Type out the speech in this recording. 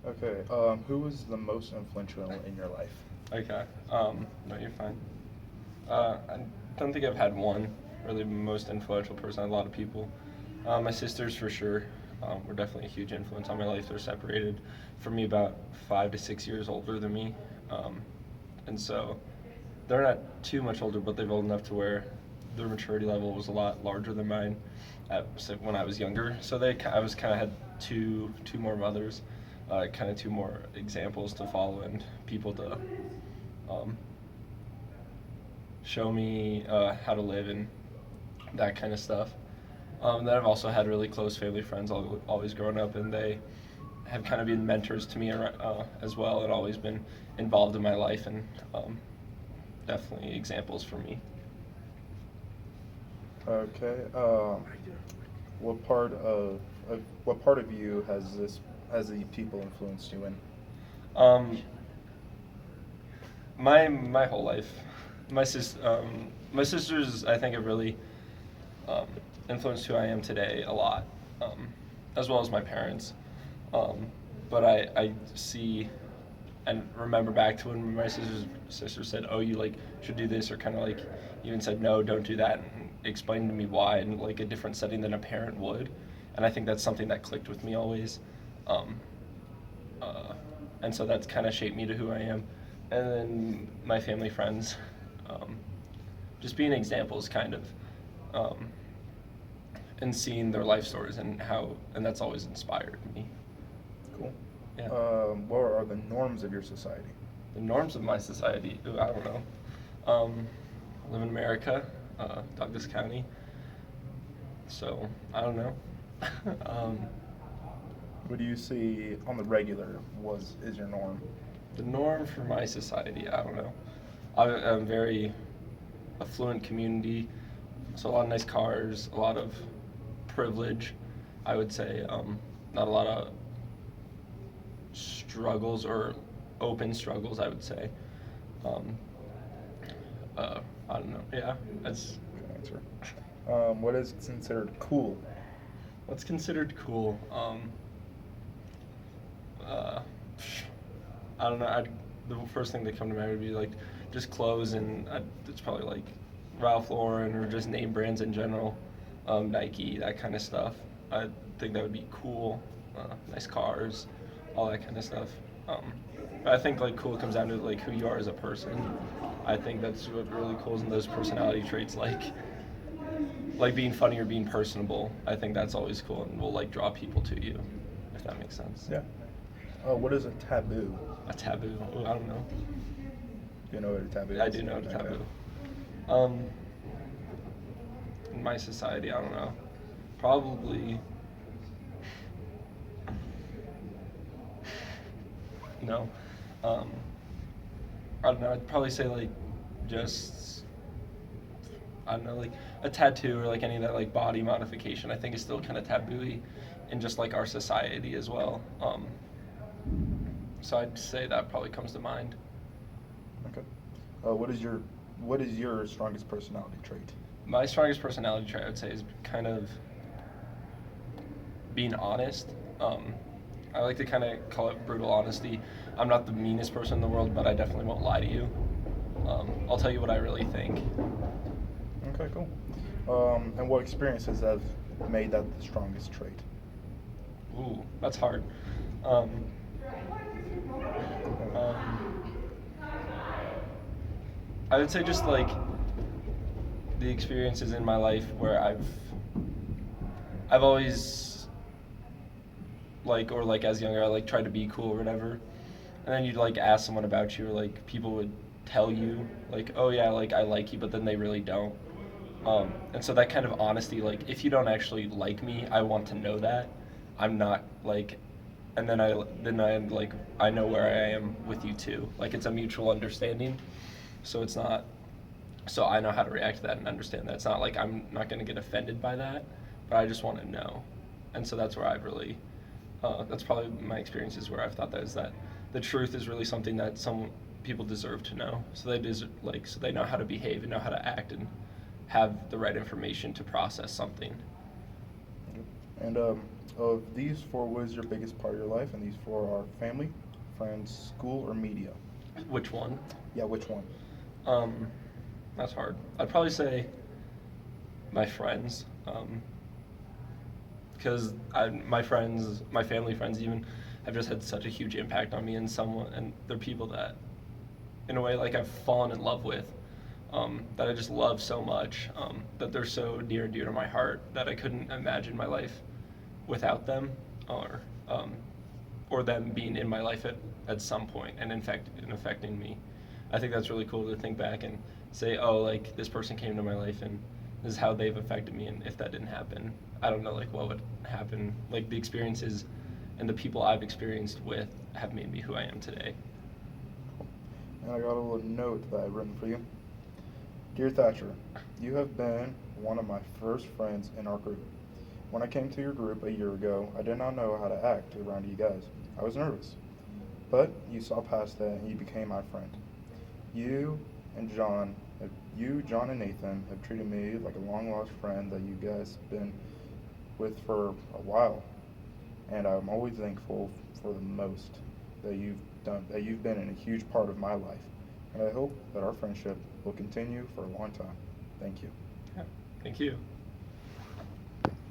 Okay. Who was the most influential in your life? Okay. No, you're fine. I don't think I've had one really most influential person. A lot of people. My sisters for sure were definitely a huge influence on my life. They're separated from me about 5 to 6 years older than me, and so they're not too much older, but they're old enough to where their maturity level was a lot larger than mine when I was younger. So I was kind of had two more mothers, kind of two more examples to follow and people to um, show me how to live and that kind of stuff. Then I've also had really close family friends always growing up, and they have kind of been mentors to me as well, and always been involved in my life, and definitely examples for me. Okay. What part of you has the people influenced you in? Um, my whole life, my sisters I think have really um, influenced who I am today a lot, as well as my parents. Um, but I see and remember back to when my sister said, "Oh, you like should do this," or kind of like even said, "No, don't do that," and explained to me why in like a different setting than a parent would. And I think that's something that clicked with me always. Um, uh, and so that's kind of shaped me to who I am. And then my family friends, um, just being examples, kind of, um, and seeing their life stories and that's always inspired me. Cool. Yeah. What are the norms of your society? The norms of my society, ooh, I don't know. Um, I live in America, Douglas County, so I don't know. um, What do you see on the regular is your norm? the norm for my society, I don't know. I'm very affluent community, so a lot of nice cars, a lot of privilege, I would say. Not a lot of struggles or open struggles, I would say. Um, I don't know. Yeah, that's Good answer. What is considered cool? what's considered cool. Uh, I don't know. The first thing that come to mind would be like just clothes, and it's probably like Ralph Lauren or just name brands in general, Nike, that kind of stuff. I think that would be cool. Nice cars, all that kind of stuff. Um, but I think like cool comes down to like who you are as a person. I think that's what really cool is in those personality traits, like being funny or being personable. I think that's always cool and will like draw people to you, if that makes sense. Yeah. What is a taboo? A taboo. Ooh, I don't know. Do you know what a taboo is? I do know a Okay. taboo. Um, in my society, I don't know. Probably no. Um, I don't know. I'd probably say like just I don't know, like a tattoo or like any of that like body modification. I think is still kind of taboo in just like our society as well. So I'd say that probably comes to mind. Okay. What is your strongest personality trait? My strongest personality trait, I would say, is kind of being honest. Um, I like to kind of call it brutal honesty. I'm not the meanest person in the world, but I definitely won't lie to you. I'll tell you what I really think. Okay, cool. And what experiences have made that the strongest trait? Ooh, that's hard. Um, um, I would say just like the experiences in my life where I've always like or like as younger I like tried to be cool or whatever, and then you'd like ask someone about you or like people would tell you like, oh yeah, like I like you, but then they really don't. And so that kind of honesty, like if you don't actually like me, I want to know that. I'm not like, and then I like I know where I am with you too. Like it's a mutual understanding, so it's not. So I know how to react to that and understand that it's not like I'm not going to get offended by that, but I just want to know, and so that's where I've really. That's probably my experiences where I've thought that is that the truth is really something that some people deserve to know. So so they know how to behave and know how to act and have the right information to process something. And Of these four, what is your biggest part of your life? And these four are family, friends, school, or media. Which one? Yeah, which one? Um, that's hard. I'd probably say my friends, because my friends, my family friends even, have just had such a huge impact on me, and they're people that, in a way, like I've fallen in love with, that I just love so much, that they're so near and dear to my heart that I couldn't imagine my life without them, um, or them being in my life at some point and affecting me. I think that's really cool to think back and say, oh, like this person came to my life and this is how they've affected me. And if that didn't happen, I don't know like what would happen. Like the experiences and the people I've experienced with have made me who I am today. And I got a little note that I've written for you. Dear Thatcher, you have been one of my first friends in our group. When I came to your group a year ago, I did not know how to act around you guys. I was nervous. But you saw past that and you became my friend. You and John, John and Nathan, have treated me like a long lost friend that you guys have been with for a while. And I'm always thankful for the most that you've been in a huge part of my life. And I hope that our friendship will continue for a long time. Thank you. Yeah. Thank you.